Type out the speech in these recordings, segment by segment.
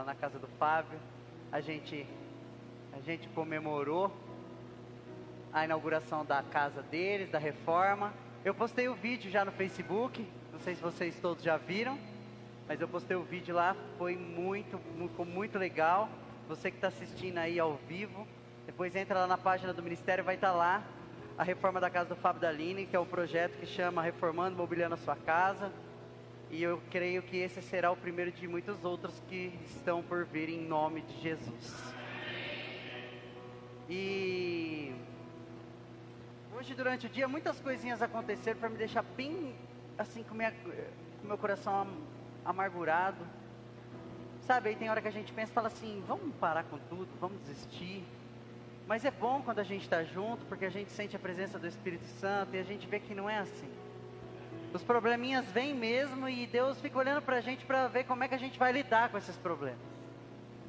Na casa do Fábio, a gente comemorou a inauguração da casa deles, da reforma. Eu postei o vídeo já no Facebook, não sei se vocês todos já viram, mas eu postei o vídeo lá, ficou muito legal. Você que está assistindo aí ao vivo, depois entra lá na página do Ministério, vai estar lá a reforma da casa do Fábio Daline, que é o projeto que chama Reformando, Mobiliando a Sua Casa. E eu creio que esse será o primeiro de muitos outros que estão por vir em nome de Jesus. E hoje durante o dia muitas coisinhas aconteceram para me deixar bem assim com meu coração amargurado. Sabe, aí tem hora que a gente pensa e fala assim, vamos parar com tudo, vamos desistir. Mas é bom quando a gente está junto, porque a gente sente a presença do Espírito Santo e a gente vê que não é assim. Os probleminhas vêm mesmo e Deus fica olhando para a gente para ver como é que a gente vai lidar com esses problemas.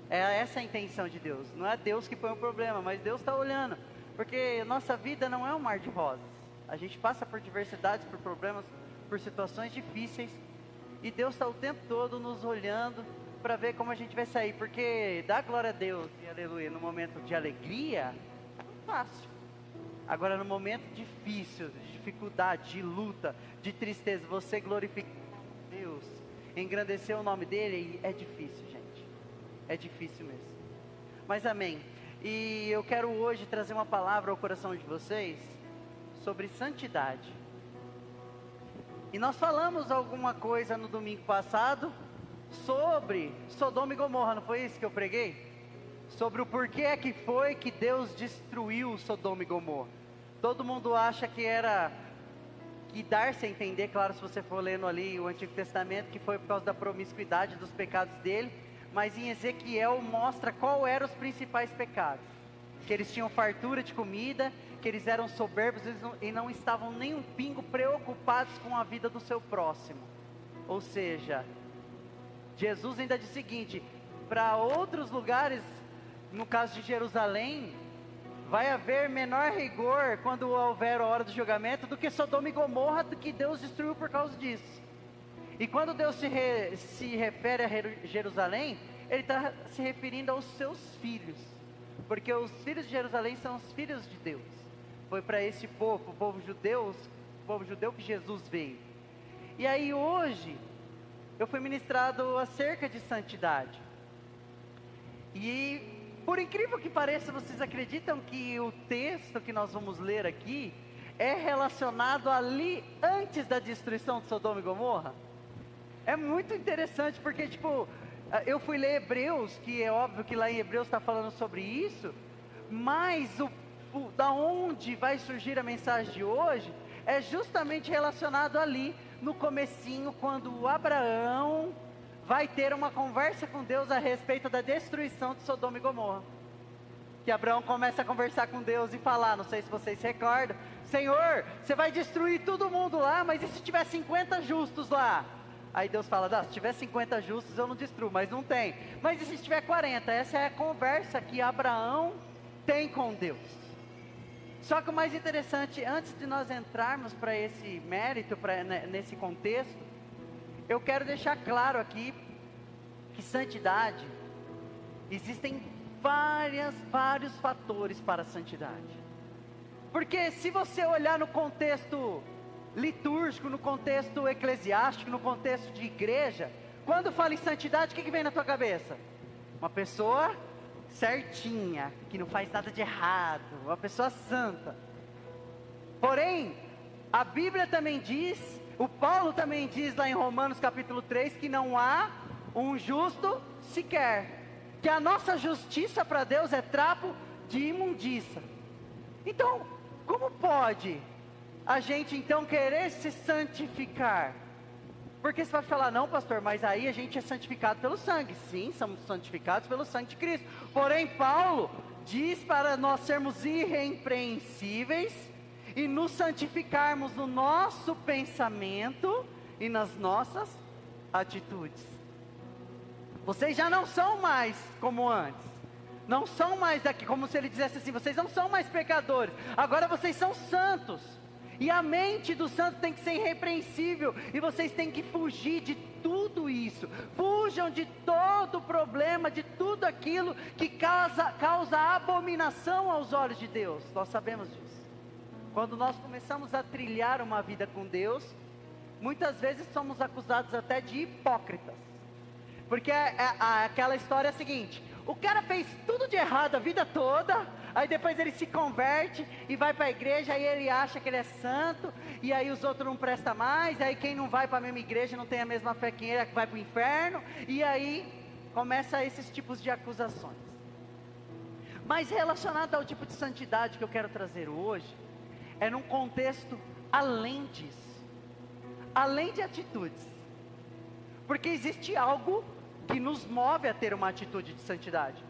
Essa é a intenção de Deus. Não é Deus que põe o problema, mas Deus está olhando. Porque nossa vida não é um mar de rosas. A gente passa por diversidades, por problemas, por situações difíceis. E Deus está o tempo todo nos olhando para ver como a gente vai sair. Porque dar glória a Deus e aleluia no momento de alegria é fácil. Agora no momento difícil, de dificuldade, de luta, de tristeza, você glorificar Deus, engrandecer o nome dele, é difícil, gente. É difícil mesmo. Mas amém. E eu quero hoje trazer uma palavra ao coração de vocês sobre santidade. E nós falamos alguma coisa no domingo passado sobre Sodoma e Gomorra, não foi isso que eu preguei? Sobre o porquê é que foi que Deus destruiu Sodoma e Gomorra. Todo mundo acha que dar-se a entender, claro, se você for lendo ali o Antigo Testamento, que foi por causa da promiscuidade dos pecados dele, mas em Ezequiel mostra qual eram os principais pecados. Que eles tinham fartura de comida, que eles eram soberbos e não estavam nem um pingo preocupados com a vida do seu próximo. Ou seja, Jesus ainda diz o seguinte, para outros lugares, no caso de Jerusalém, vai haver menor rigor quando houver a hora do julgamento do que Sodoma e Gomorra, do que Deus destruiu por causa disso. E quando Deus se refere a Jerusalém, Ele está se referindo aos seus filhos, porque os filhos de Jerusalém são os filhos de Deus. Foi para esse povo, o povo judeu que Jesus veio. E aí hoje, eu fui ministrado acerca de santidade. E por incrível que pareça, vocês acreditam que o texto que nós vamos ler aqui é relacionado ali antes da destruição de Sodoma e Gomorra? É muito interessante porque, eu fui ler Hebreus, que é óbvio que lá em Hebreus está falando sobre isso, mas da onde vai surgir a mensagem de hoje é justamente relacionado ali, no comecinho, quando Abraão vai ter uma conversa com Deus a respeito da destruição de Sodoma e Gomorra. Que Abraão começa a conversar com Deus e falar, não sei se vocês se recordam, Senhor, você vai destruir todo mundo lá, mas e se tiver 50 justos lá? Aí Deus fala, se tiver 50 justos eu não destruo, mas não tem. Mas e se tiver 40? Essa é a conversa que Abraão tem com Deus. Só que o mais interessante, antes de nós entrarmos para esse mérito, nesse contexto, eu quero deixar claro aqui que santidade, existem vários fatores para a santidade. Porque se você olhar no contexto litúrgico, no contexto eclesiástico, no contexto de igreja, quando fala em santidade, o que vem na tua cabeça? Uma pessoa certinha, que não faz nada de errado, uma pessoa santa. Porém, a Bíblia também diz, o Paulo também diz lá em Romanos capítulo 3, que não há um justo sequer, que a nossa justiça para Deus é trapo de imundícia. Então, como pode a gente então querer se santificar? Porque você vai falar, não pastor, mas aí a gente é santificado pelo sangue. Sim, somos santificados pelo sangue de Cristo. Porém, Paulo diz para nós sermos irrepreensíveis e nos santificarmos no nosso pensamento e nas nossas atitudes. Vocês já não são mais como antes. Não são mais daqui, como se ele dissesse assim, vocês não são mais pecadores. Agora vocês são santos. E a mente do santo tem que ser irrepreensível. E vocês têm que fugir de tudo tudo isso. Fujam de todo problema, de tudo aquilo que causa abominação aos olhos de Deus. Nós sabemos disso. Quando nós começamos a trilhar uma vida com Deus, muitas vezes somos acusados até de hipócritas. Porque aquela história é a seguinte: o cara fez tudo de errado a vida toda, aí depois ele se converte e vai para a igreja, aí ele acha que ele é santo, e aí os outros não prestam mais, aí quem não vai para a mesma igreja não tem a mesma fé que ele, vai para o inferno, e aí começa esses tipos de acusações. Mas relacionado ao tipo de santidade que eu quero trazer hoje, é num contexto além disso, além de atitudes, porque existe algo que nos move a ter uma atitude de santidade.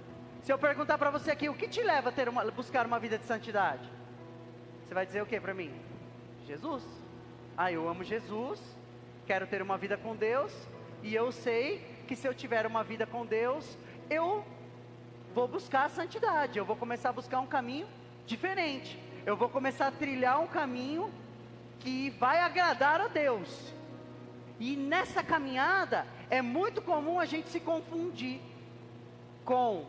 Se eu perguntar para você aqui, o que te leva a buscar uma vida de santidade? Você vai dizer o que para mim? Jesus. Eu amo Jesus, quero ter uma vida com Deus, e eu sei que se eu tiver uma vida com Deus, eu vou buscar a santidade, eu vou começar a buscar um caminho diferente, eu vou começar a trilhar um caminho que vai agradar a Deus. E nessa caminhada, é muito comum a gente se confundir com: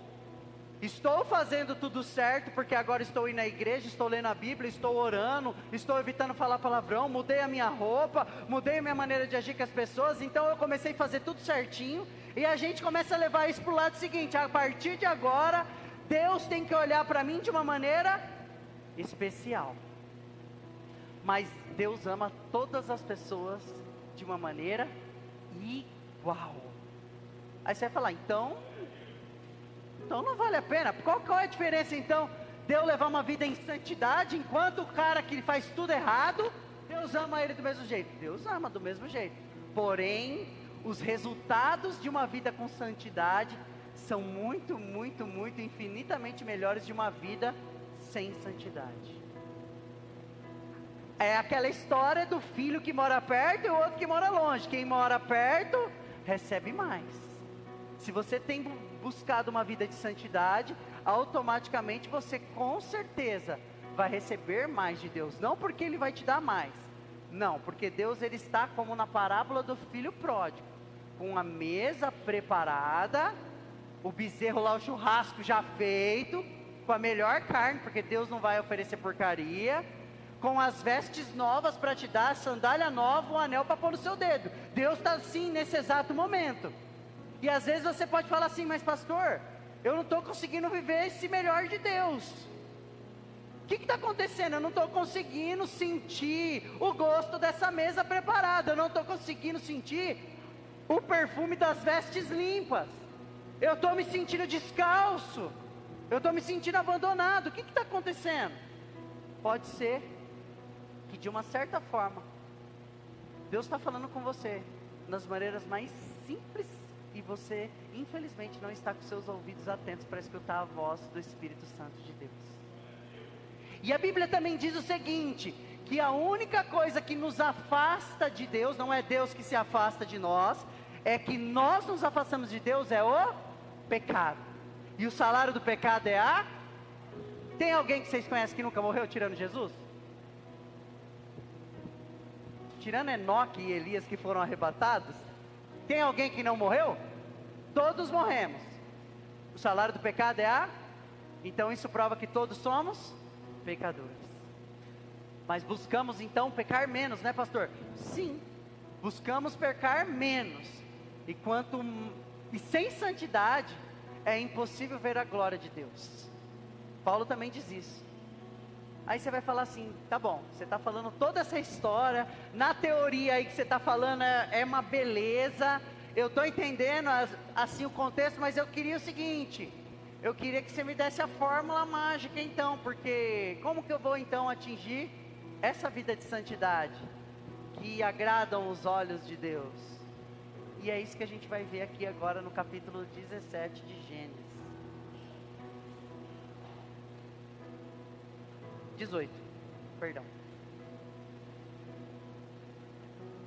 estou fazendo tudo certo, porque agora estou indo na igreja, estou lendo a Bíblia, estou orando, estou evitando falar palavrão, mudei a minha roupa, mudei a minha maneira de agir com as pessoas, então eu comecei a fazer tudo certinho, e a gente começa a levar isso para o lado seguinte: a partir de agora, Deus tem que olhar para mim de uma maneira especial. Mas Deus ama todas as pessoas de uma maneira igual. Aí você vai falar: então não vale a pena. Qual é a diferença então de eu levar uma vida em santidade, enquanto o cara que faz tudo errado, Deus ama ele do mesmo jeito? Deus ama do mesmo jeito, porém os resultados de uma vida com santidade são muito, muito, muito, infinitamente melhores de uma vida sem santidade. É aquela história do filho que mora perto e o outro que mora longe. Quem mora perto recebe mais. Se você tem buscado uma vida de santidade, automaticamente você com certeza vai receber mais de Deus. Não porque Ele vai te dar mais, não, porque Deus, Ele está como na parábola do filho pródigo, com a mesa preparada, o bezerro lá, o churrasco já feito, com a melhor carne, porque Deus não vai oferecer porcaria, com as vestes novas para te dar, a sandália nova, um anel para pôr no seu dedo. Deus está assim nesse exato momento. E às vezes você pode falar assim: mas pastor, eu não estou conseguindo viver esse melhor de Deus. O que está acontecendo? Eu não estou conseguindo sentir o gosto dessa mesa preparada, eu não estou conseguindo sentir o perfume das vestes limpas, eu estou me sentindo descalço, eu estou me sentindo abandonado. O que está acontecendo? Pode ser que de uma certa forma, Deus está falando com você nas maneiras mais simples, e você infelizmente não está com seus ouvidos atentos para escutar a voz do Espírito Santo de Deus. E a Bíblia também diz o seguinte, que a única coisa que nos afasta de Deus, não é Deus que se afasta de nós, é que nós nos afastamos de Deus, é o pecado. E o salário do pecado é a... Tem alguém que vocês conhecem que nunca morreu tirando Jesus? Tirando Enoque e Elias, que foram arrebatados, tem alguém que não morreu? Todos morremos. O salário do pecado é a... Então isso prova que todos somos pecadores. Mas buscamos então pecar menos, né, pastor? Sim, buscamos pecar menos. E sem santidade é impossível ver a glória de Deus. Paulo também diz isso. Aí você vai falar assim: tá bom, você está falando toda essa história, na teoria aí que você está falando é uma beleza, eu estou entendendo assim o contexto, mas eu queria o seguinte, eu queria que você me desse a fórmula mágica então, porque como que eu vou então atingir essa vida de santidade, que agradam os olhos de Deus? E é isso que a gente vai ver aqui agora no capítulo 17 de Gênesis. 18, perdão.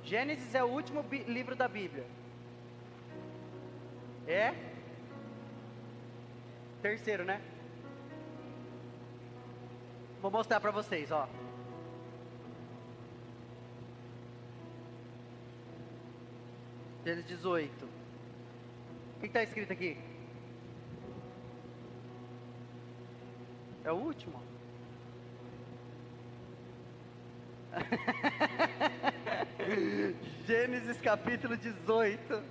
Gênesis é o último livro da Bíblia. É? Terceiro, né? Vou mostrar para vocês, ó. Gênesis 18. O que está escrito aqui? É o último? Gênesis capítulo 18,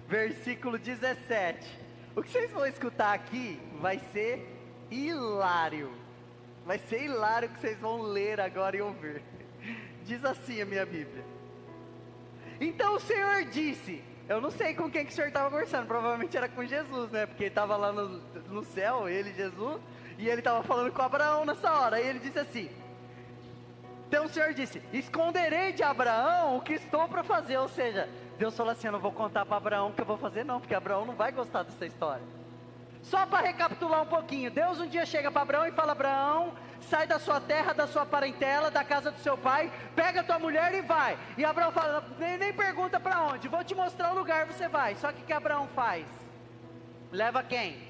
versículo 17. O que vocês vão escutar aqui vai ser hilário. Vai ser hilário o que vocês vão ler agora e ouvir. Diz assim a minha Bíblia. Então o Senhor disse, eu não sei com quem que o Senhor estava conversando, provavelmente era com Jesus, né? Porque ele estava lá no céu, ele, Jesus, e ele estava falando com Abraão nessa hora. Aí ele disse assim, então o Senhor disse, esconderei de Abraão o que estou para fazer. Ou seja, Deus falou assim, eu não vou contar para Abraão o que eu vou fazer não, porque Abraão não vai gostar dessa história. Só para recapitular um pouquinho, Deus um dia chega para Abraão e fala, Abraão, sai da sua terra, da sua parentela, da casa do seu pai, pega tua mulher e vai. E Abraão fala, nem pergunta para onde, vou te mostrar o lugar, você vai. Só que o que Abraão faz? Leva quem?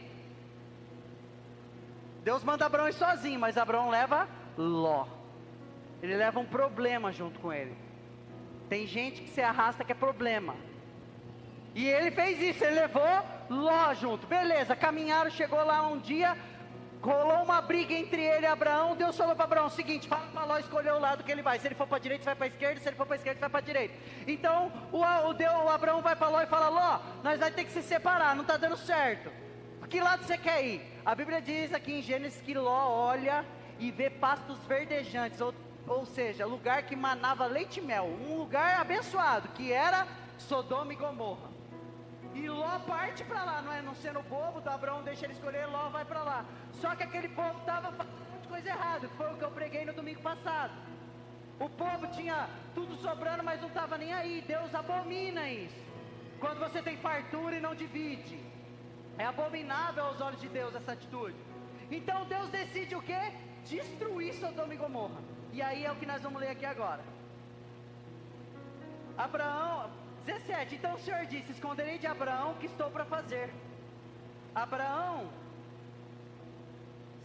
Deus manda Abraão ir sozinho, mas Abraão leva Ló. Ele leva um problema junto com ele. Tem gente que se arrasta que é problema. E ele fez isso, ele levou Ló junto. Beleza, caminharam, chegou lá um dia, rolou uma briga entre ele e Abraão. Deus falou para Abraão o seguinte, fala para Ló escolher o lado que ele vai. Se ele for para a direita, você vai para a esquerda. Se ele for para a esquerda, você vai para a direita. Então o Abraão vai para Ló e fala, Ló, nós vamos ter que se separar, não está dando certo. Que lado você quer ir? A Bíblia diz aqui em Gênesis que Ló olha e vê pastos verdejantes, ou seja, lugar que manava leite e mel, um lugar abençoado, que era Sodoma e Gomorra. E Ló parte para lá, não sendo bobo, do Abraão deixa ele escolher, Ló vai para lá. Só que aquele povo estava fazendo um monte de coisa errada, que foi o que eu preguei no domingo passado. O povo tinha tudo sobrando, mas não estava nem aí. Deus abomina isso. Quando você tem fartura e não divide, é abominável aos olhos de Deus essa atitude. Então Deus decide o quê? Destruir Sodoma e Gomorra. E aí é o que nós vamos ler aqui agora. Abraão, 17, então o Senhor disse, esconderei de Abraão o que estou para fazer. Abraão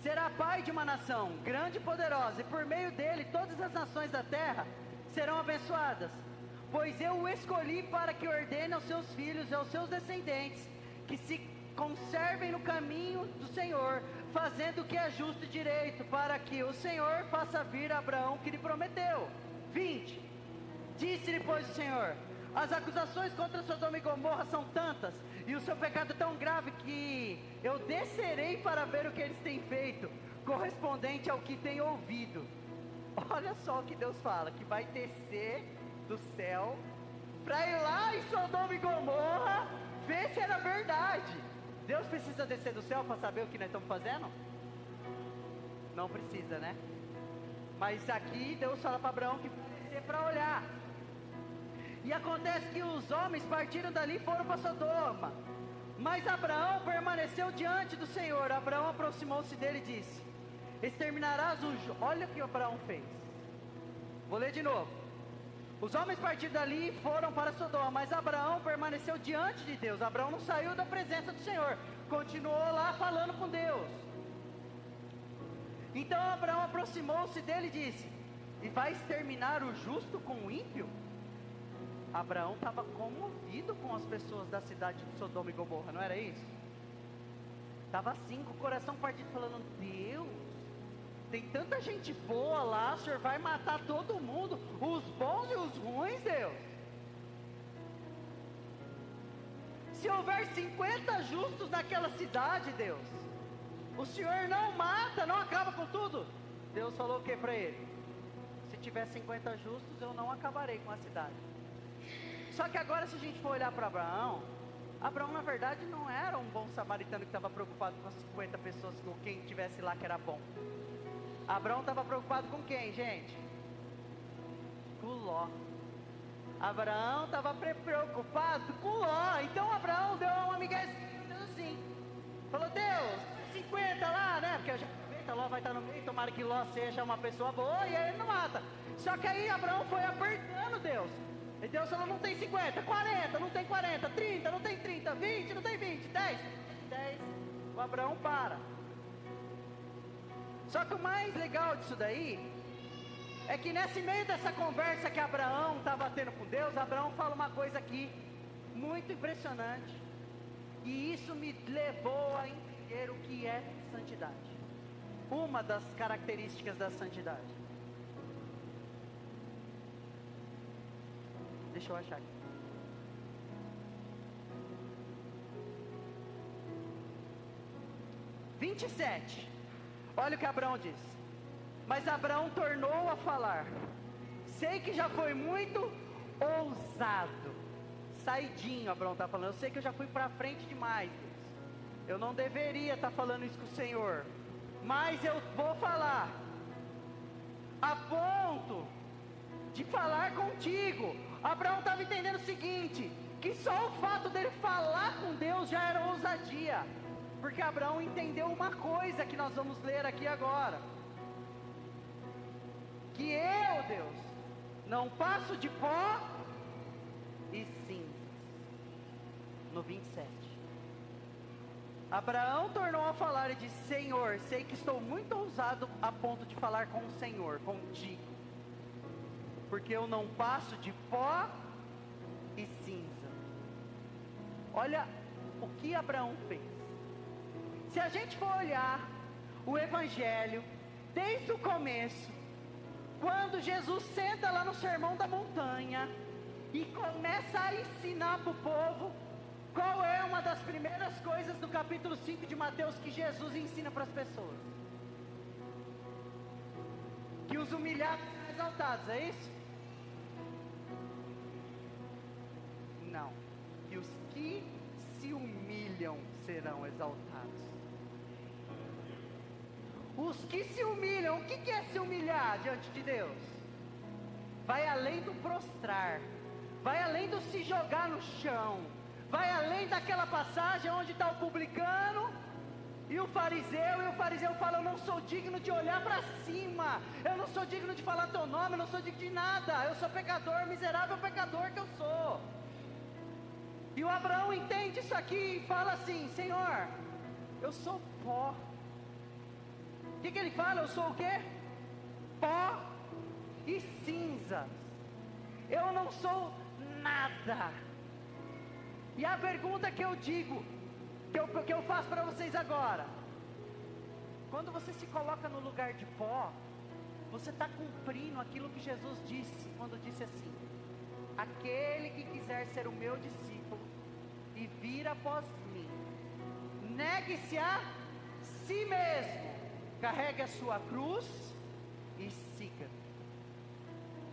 será pai de uma nação grande e poderosa, e por meio dele todas as nações da terra serão abençoadas. Pois eu o escolhi para que ordene aos seus filhos e aos seus descendentes, que se conservem no caminho do Senhor, fazendo o que é justo e direito, para que o Senhor faça vir a Abraão que lhe prometeu. 20, disse-lhe pois o Senhor, as acusações contra Sodoma e Gomorra são tantas, e o seu pecado tão grave, que eu descerei para ver o que eles têm feito, correspondente ao que têm ouvido. Olha só o que Deus fala, que vai descer do céu, para ir lá em Sodoma e Gomorra, ver se era verdade. Deus precisa descer do céu para saber o que nós estamos fazendo? Não precisa, né? Mas aqui Deus fala para Abraão que vai descer para olhar. E acontece que os homens partiram dali e foram para Sodoma. Mas Abraão permaneceu diante do Senhor. Abraão aproximou-se dele e disse, exterminarás o... Olha o que Abraão fez. Vou ler de novo. Os homens partiram dali e foram para Sodoma, mas Abraão permaneceu diante de Deus. Abraão não saiu da presença do Senhor, continuou lá falando com Deus. Então Abraão aproximou-se dele e disse, e vai exterminar o justo com o ímpio? Abraão estava comovido com as pessoas da cidade de Sodoma e Gomorra, não era isso? Estava assim, com o coração partido, falando, Deus, tem tanta gente boa lá, o Senhor vai matar todo mundo, os bons e os ruins, Deus. Se houver 50 justos naquela cidade, Deus, o Senhor não mata, não acaba com tudo. Deus falou o que para ele? Se tiver 50 justos, eu não acabarei com a cidade. Só que agora, se a gente for olhar para Abraão, Abraão na verdade não era um bom samaritano que estava preocupado com as 50 pessoas, com quem tivesse lá que era bom. Abraão estava preocupado com quem, gente? Com Ló. Abraão estava preocupado com Ló. Então Abraão deu uma amiguezinha, Deus assim. Falou, Deus, 50 lá, né? Porque eu já aproveita, Ló vai estar no meio, tomara que Ló seja uma pessoa boa, e aí ele não mata. Só que aí Abraão foi apertando Deus. E Deus falou, não tem 50, 40, não tem 40, 30, não tem 30, 20, não tem 20, 10. O Abraão para. Só que o mais legal disso daí é que nesse meio dessa conversa que Abraão estava tendo com Deus, Abraão fala uma coisa aqui muito impressionante, e isso me levou a entender o que é santidade. Uma das características da santidade. Deixa eu achar aqui. (27) Olha o que Abraão diz. Mas Abraão tornou a falar: sei que já foi muito ousado. Saidinho, Abraão está falando. Eu sei que eu já fui para frente demais, Deus. Eu não deveria estar falando isso com o Senhor, mas eu vou falar, a ponto de falar contigo. Abraão estava entendendo o seguinte, que só o fato dele falar com Deus já era ousadia, porque Abraão entendeu uma coisa que nós vamos ler aqui agora, que eu, Deus, não passo de pó e cinzas. No 27, Abraão tornou a falar e disse: Senhor, sei que estou muito ousado a ponto de falar com o Senhor, contigo, porque eu não passo de pó e cinza. Olha o que Abraão fez. Se a gente for olhar o Evangelho, desde o começo, quando Jesus senta lá no Sermão da Montanha e começa a ensinar para o povo, qual é uma das primeiras coisas do capítulo 5 de Mateus que Jesus ensina para as pessoas? Que os humilhados são exaltados, é isso? Não, que os que se humilham serão exaltados. Os que se humilham, o que é se humilhar diante de Deus? Vai além do prostrar, vai além do se jogar no chão, vai além daquela passagem onde está o publicano e o fariseu fala: eu não sou digno de olhar para cima, eu não sou digno de falar teu nome, eu não sou digno de nada, eu sou pecador, miserável pecador que eu sou. E o Abraão entende isso aqui e fala assim: Senhor, eu sou pó. O que ele fala? Eu sou o quê? Pó e cinzas. Eu não sou nada. E a pergunta que eu digo, que eu faço para vocês agora: quando você se coloca no lugar de pó, você está cumprindo aquilo que Jesus disse, quando disse assim: aquele que quiser ser o meu discípulo e vir após mim, negue-se a si mesmo, carregue a sua cruz e siga.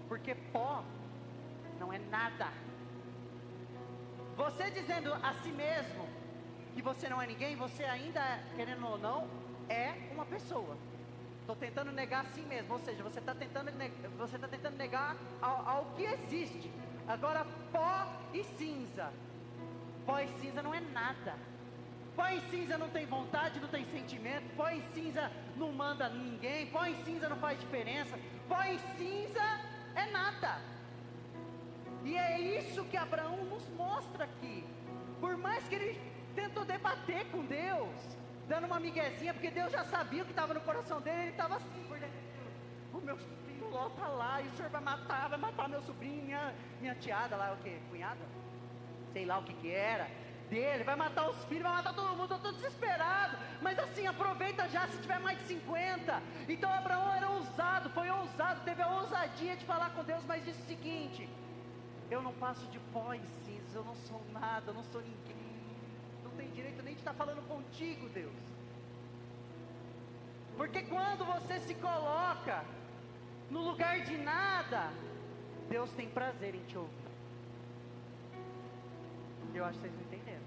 Porque pó não é nada. Você dizendo a si mesmo que você não é ninguém, você ainda, querendo ou não, é uma pessoa. Estou tentando negar a si mesmo, ou seja, você está tentando negar ao que existe. Agora, pó e cinza. Pó e cinza não é nada. Pó e cinza não tem vontade, não tem sentimento. Pó e cinza não manda ninguém. Pó e cinza não faz diferença. Pó e cinza é nada. E é isso que Abraão nos mostra aqui. Por mais que ele tentou debater com Deus, dando uma miguezinha, porque Deus já sabia o que estava no coração dele, ele estava assim por dentro: o meu sobrinho Ló está lá, e o senhor vai matar meu sobrinho, minha tiada lá, o que? Cunhada? Sei lá o que era, dele, vai matar os filhos, vai matar todo mundo, eu estou desesperado, mas assim, aproveita já se tiver mais de 50, então Abraão era ousado, foi ousado, teve a ousadia de falar com Deus, mas disse o seguinte: eu não passo de pó e cinzas, eu não sou nada, eu não sou ninguém, não tem direito nem de estar falando contigo, Deus. Porque quando você se coloca no lugar de nada, Deus tem prazer em te ouvir. Eu acho que vocês não entenderam.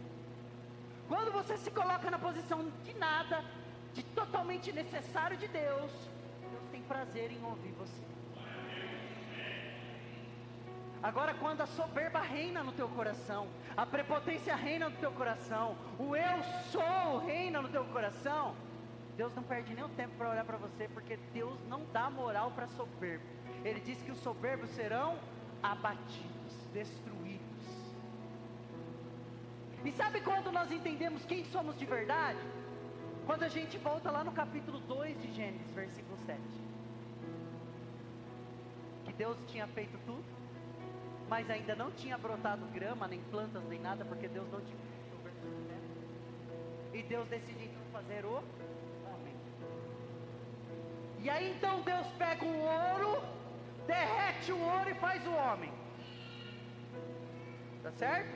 Quando você se coloca na posição de nada, de totalmente necessário de Deus, Deus tem prazer em ouvir você. Agora, quando a soberba reina no teu coração, a prepotência reina no teu coração, o eu sou reina no teu coração, Deus não perde nem o tempo para olhar para você, porque Deus não dá moral para soberbo. Ele diz que os soberbos serão abatidos, destruídos. E sabe quando nós entendemos quem somos de verdade? Quando a gente volta lá no capítulo 2 de Gênesis, versículo 7. que Deus tinha feito tudo, mas ainda não tinha brotado grama, nem plantas, nem nada, porque Deus não tinha feito o verso 7. E Deus decidiu então fazer o homem. E aí então Deus pega o ouro, derrete o ouro e faz o homem. Tá certo?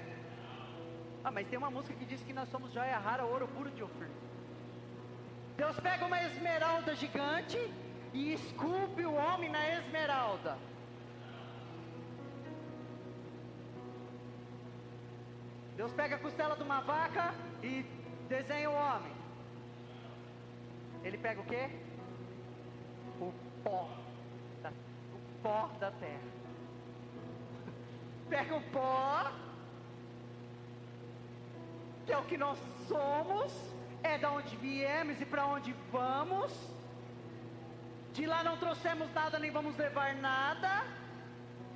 Ah, mas tem uma música que diz que nós somos joia rara, ouro puro de Ofir. Deus pega uma esmeralda gigante e esculpe o homem na esmeralda. Deus pega a costela de uma vaca e desenha o homem. Ele pega o quê? O pó da terra. Pega o pó, que é o que nós somos, é da onde viemos e para onde vamos. De lá não trouxemos nada, nem vamos levar nada.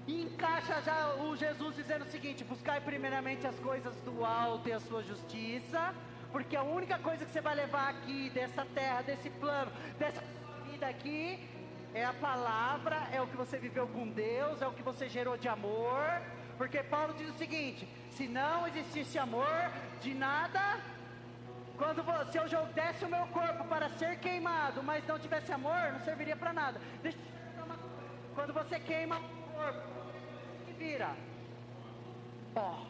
E encaixa já o Jesus dizendo o seguinte: buscai primeiramente as coisas do alto e a sua justiça, porque a única coisa que você vai levar aqui, dessa terra, desse plano, dessa vida aqui, é a palavra, é o que você viveu com Deus, é o que você gerou de amor. Porque Paulo diz o seguinte: se não existisse amor, de nada, se eu desse o meu corpo para ser queimado, mas não tivesse amor, não serviria para nada. Deixa eu te explicar uma coisa. Quando você queima o corpo, que vira pó,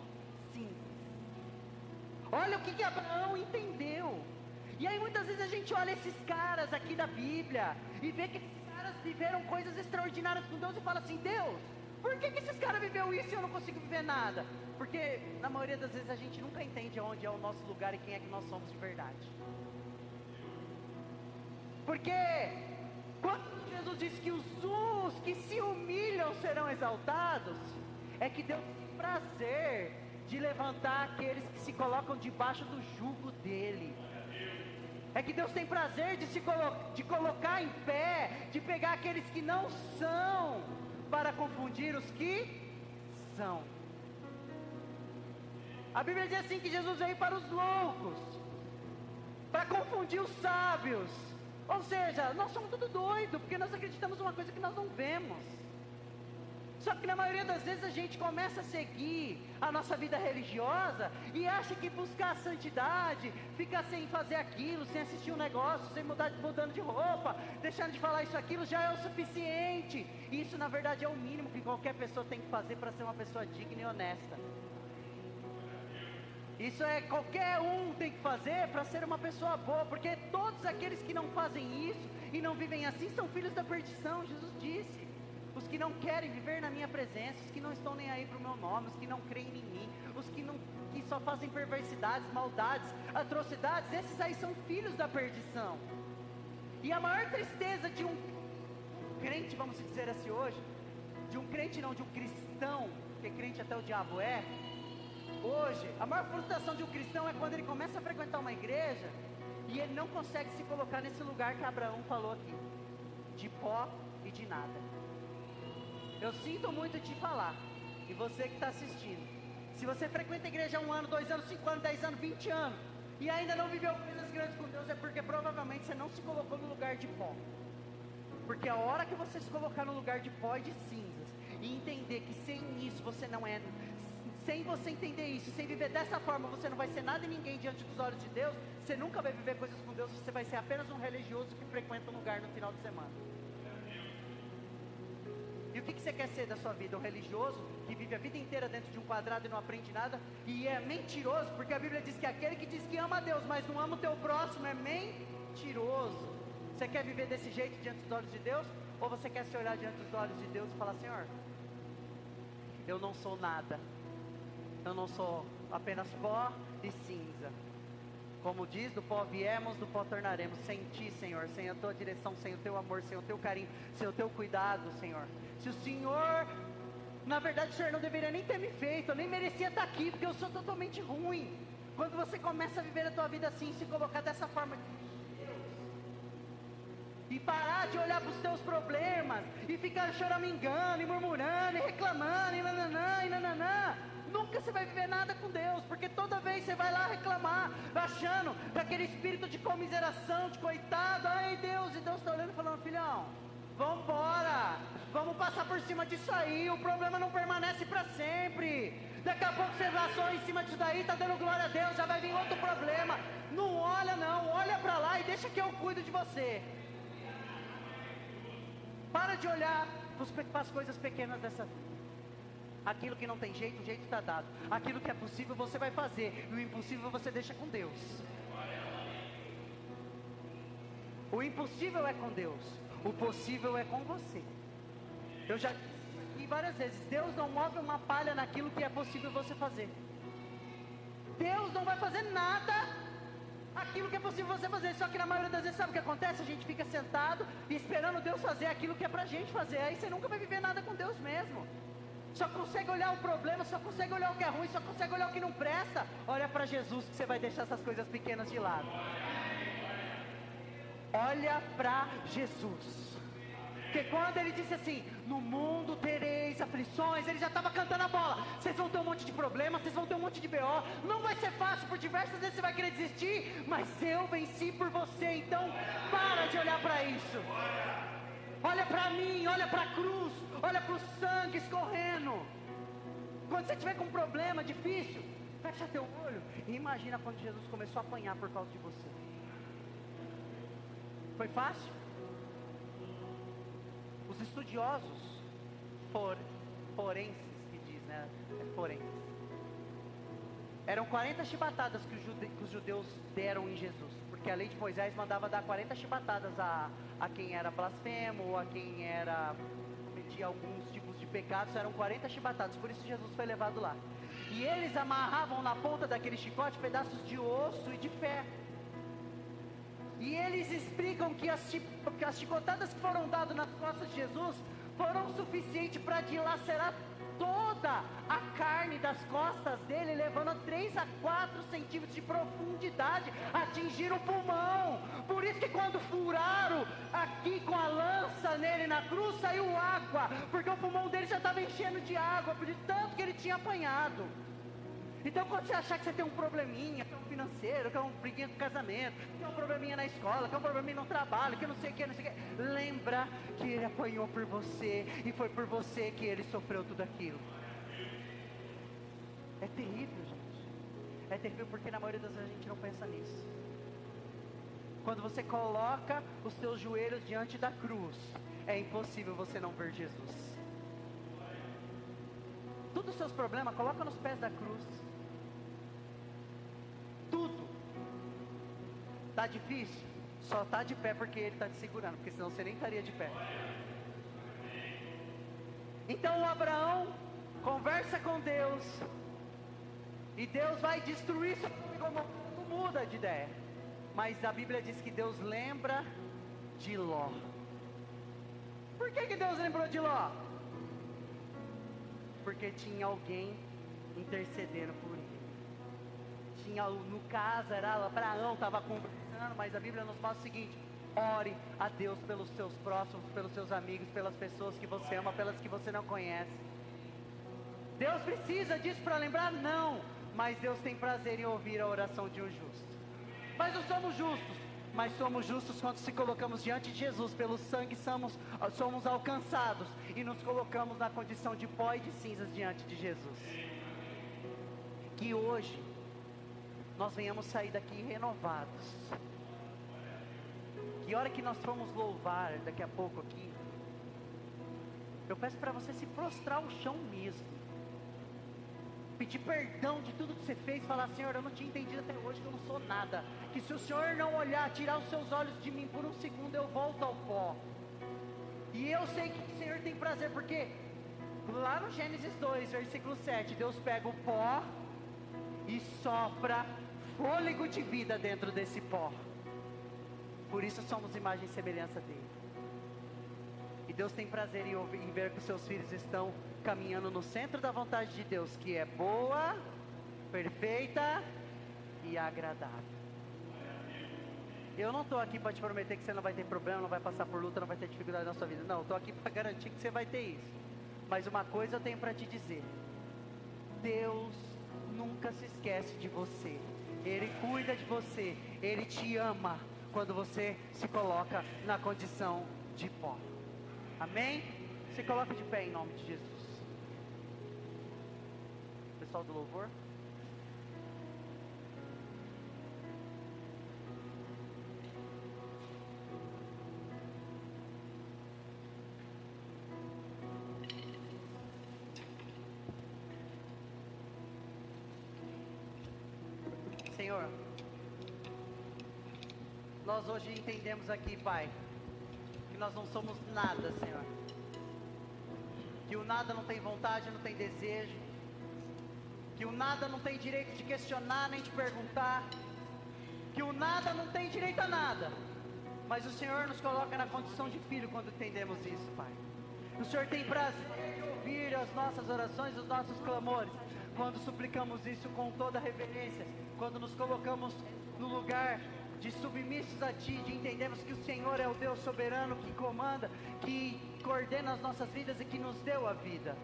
sim. Olha o que Abraão entendeu. E aí muitas vezes a gente olha esses caras aqui da Bíblia e vê que esses caras viveram coisas extraordinárias com Deus e fala assim: Deus, por que esses caras viveram isso e eu não consigo viver nada? Porque na maioria das vezes a gente nunca entende onde é o nosso lugar e quem é que nós somos de verdade. Porque quando Jesus diz que os que se humilham serão exaltados, é que Deus tem prazer de levantar aqueles que se colocam debaixo do jugo dele. É que Deus tem prazer de colocar em pé, de pegar aqueles que não são, para confundir os que são. A Bíblia diz assim que Jesus veio para os loucos, para confundir os sábios. Ou seja, nós somos tudo doido, porque nós acreditamos numa coisa que nós não vemos. Só que na maioria das vezes a gente começa a seguir a nossa vida religiosa e acha que buscar a santidade, ficar sem fazer aquilo, sem assistir um negócio, sem mudando de roupa, deixando de falar isso, aquilo, já é o suficiente. E isso na verdade é o mínimo que qualquer pessoa tem que fazer para ser uma pessoa digna e honesta. Isso é qualquer um tem que fazer para ser uma pessoa boa, porque todos aqueles que não fazem isso e não vivem assim são filhos da perdição. Jesus disse: os que não querem viver na minha presença, os que não estão nem aí para o meu nome, os que não creem em mim, os que só fazem perversidades, maldades, atrocidades, esses aí são filhos da perdição. E a maior tristeza de um crente, vamos dizer assim hoje, de um crente não, de um cristão, porque crente até o diabo é, hoje, a maior frustração de um cristão é quando ele começa a frequentar uma igreja e ele não consegue se colocar nesse lugar que Abraão falou aqui, de pó e de nada. Eu sinto muito te falar, e você que está assistindo, se você frequenta a igreja há 1 ano, 2 anos, 5 anos, 10 anos, 20 anos, e ainda não viveu coisas grandes com Deus, é porque provavelmente você não se colocou no lugar de pó. Porque a hora que você se colocar no lugar de pó e de cinzas, e entender que sem isso você não é, sem você entender isso, sem viver dessa forma, você não vai ser nada e ninguém diante dos olhos de Deus, você nunca vai viver coisas com Deus, você vai ser apenas um religioso que frequenta um lugar no final de semana. E o que você quer ser da sua vida? Um religioso que vive a vida inteira dentro de um quadrado e não aprende nada? E é mentiroso, porque a Bíblia diz que aquele que diz que ama a Deus, mas não ama o teu próximo, é mentiroso. Você quer viver desse jeito diante dos olhos de Deus? Ou você quer se olhar diante dos olhos de Deus e falar: Senhor, eu não sou nada, eu não sou apenas pó e cinza. Como diz, do pó viemos, do pó tornaremos. Sem Ti, Senhor, sem a Tua direção, sem o Teu amor, sem o Teu carinho, sem o Teu cuidado, Senhor. Se o Senhor, na verdade o Senhor não deveria nem ter me feito, eu nem merecia estar aqui, porque eu sou totalmente ruim. Quando você começa a viver a tua vida assim, se colocar dessa forma, e parar de olhar para os teus problemas, e ficar choramingando, e murmurando, e reclamando, e nananã, e nananã, nunca você vai viver nada com Deus, porque toda vez você vai lá reclamar, achando daquele espírito de comiseração, de coitado, ai Deus, e Deus está olhando e falando: filhão, Vambora! Vamos passar por cima disso aí, o problema não permanece para sempre. Daqui a pouco você passou em cima disso daí, tá dando glória a Deus, já vai vir outro problema. Não olha não, olha para lá e deixa que eu cuido de você. Para de olhar para as coisas pequenas dessa vida. Aquilo que não tem jeito, o jeito está dado. Aquilo que é possível você vai fazer, e o impossível você deixa com Deus. O impossível é com Deus, o possível é com você. Eu já disse várias vezes, Deus não move uma palha naquilo que é possível você fazer. Deus não vai fazer nada aquilo que é possível você fazer. Só que na maioria das vezes, sabe o que acontece? A gente fica sentado e esperando Deus fazer aquilo que é pra gente fazer. Aí você nunca vai viver nada com Deus mesmo. Só consegue olhar o problema, só consegue olhar o que é ruim, só consegue olhar o que não presta. Olha para Jesus que você vai deixar essas coisas pequenas de lado. Olha para Jesus. Porque quando ele disse assim, no mundo tereis aflições, ele já estava cantando a bola. Vocês vão ter um monte de problemas, vocês vão ter um monte de BO. Não vai ser fácil, por diversas vezes você vai querer desistir, mas eu venci por você. Então para de olhar para isso. Olha para mim, olha para a cruz, olha para o sangue escorrendo. Quando você tiver com um problema difícil, fecha teu olho e imagina quando Jesus começou a apanhar por causa de você. Foi fácil? Os estudiosos forenses, que diz, né? Forenses. Eram 40 chibatadas que os judeus deram em Jesus. Porque a lei de Moisés mandava dar 40 chibatadas a quem era blasfemo, ou a quem cometia alguns tipos de pecados. Eram 40 chibatadas, por isso Jesus foi levado lá. E eles amarravam na ponta daquele chicote pedaços de osso e de ferro. E eles explicam que as chicotadas que foram dadas nas costas de Jesus foram suficientes para dilacerar toda a carne das costas dele, levando a 3 a 4 centímetros de profundidade, atingiram o pulmão. Por isso que quando furaram aqui com a lança nele na cruz, saiu água, porque o pulmão dele já estava enchendo de água, de tanto que ele tinha apanhado. Então quando você achar que você tem um probleminha, que é um financeiro, que é um briguinha com casamento, que é um probleminha na escola, que é um probleminha no trabalho, que não sei o que, lembra que ele apanhou por você, e foi por você que ele sofreu tudo aquilo. É terrível, gente. É terrível porque na maioria das vezes a gente não pensa nisso. Quando você coloca os seus joelhos diante da cruz, é impossível você não ver Jesus. Todos os seus problemas, coloca nos pés da cruz. Tudo. Tá difícil? Só tá de pé porque ele está te segurando, porque senão você nem estaria de pé. Então o Abraão conversa com Deus, e Deus vai destruir Sodoma e Gomorra. Não muda de ideia. Mas a Bíblia diz que Deus lembra de Ló. Por que Deus lembrou de Ló? Porque tinha alguém intercedendo por ele. No caso era Abraão, estava conversando, mas a Bíblia nos mostra o seguinte: ore a Deus pelos seus próximos, pelos seus amigos, pelas pessoas que você ama, pelas que você não conhece. Deus precisa disso para lembrar? Não, mas Deus tem prazer em ouvir a oração de um justo. Mas não somos justos, mas somos justos quando se colocamos diante de Jesus. Pelo sangue somos alcançados e nos colocamos na condição de pó e de cinzas diante de Jesus. Que hoje nós venhamos sair daqui renovados. Que hora que nós formos louvar daqui a pouco aqui, eu peço para você se prostrar ao chão mesmo, pedir perdão de tudo que você fez, falar: Senhor, eu não tinha entendido até hoje que eu não sou nada, que se o Senhor não olhar, tirar os seus olhos de mim por um segundo, eu volto ao pó. E eu sei que o Senhor tem prazer, porque lá no Gênesis 2, versículo 7, Deus pega o pó e sopra fôlego de vida dentro desse pó. Por isso somos imagem e semelhança dele. E Deus tem prazer em ver que os seus filhos estão caminhando no centro da vontade de Deus, que é boa, perfeita e agradável. Eu não estou aqui para te prometer que você não vai ter problema, não vai passar por luta, não vai ter dificuldade na sua vida. Não, estou aqui para garantir que você vai ter isso. Mas uma coisa eu tenho para te dizer: Deus nunca se esquece de você. Ele cuida de você, Ele te ama quando você se coloca na condição de pó. Amém? Se coloque de pé em nome de Jesus. Pessoal do louvor. Senhor, nós hoje entendemos aqui, Pai, que nós não somos nada, Senhor. Que o nada não tem vontade, não tem desejo. Que o nada não tem direito de questionar, nem de perguntar. Que o nada não tem direito a nada. Mas o Senhor nos coloca na condição de filho quando entendemos isso, Pai. O Senhor tem prazer de ouvir as nossas orações, os nossos clamores, quando suplicamos isso com toda reverência, quando nos colocamos no lugar de submissos a Ti, de entendermos que o Senhor é o Deus soberano que comanda, que coordena as nossas vidas e que nos deu a vida.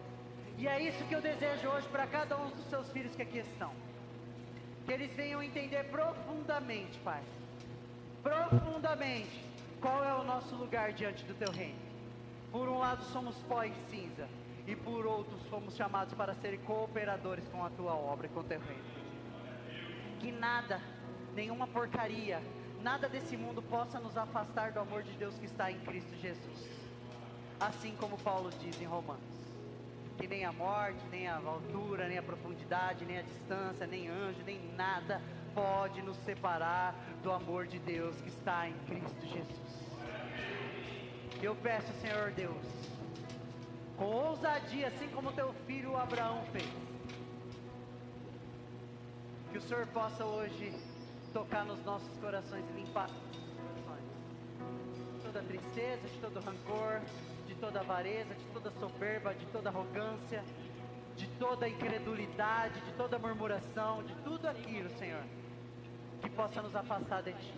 E é isso que eu desejo hoje para cada um dos Seus filhos que aqui estão. Que eles venham entender profundamente, Pai, profundamente, qual é o nosso lugar diante do Teu reino. Por um lado somos pó e cinza, e por outros fomos chamados para serem cooperadores com a Tua obra e com o Teu reino. Que nada, nenhuma porcaria, nada desse mundo possa nos afastar do amor de Deus que está em Cristo Jesus. Assim como Paulo diz em Romanos, que nem a morte, nem a altura, nem a profundidade, nem a distância, nem anjo, nem nada pode nos separar do amor de Deus que está em Cristo Jesus. Eu peço, Senhor Deus, com ousadia, assim como teu filho Abraão fez, que o Senhor possa hoje tocar nos nossos corações e limpar nossos corações. De toda tristeza, de todo rancor, de toda avareza, de toda soberba, de toda arrogância, de toda incredulidade, de toda murmuração, de tudo aquilo, Senhor, que possa nos afastar de Ti.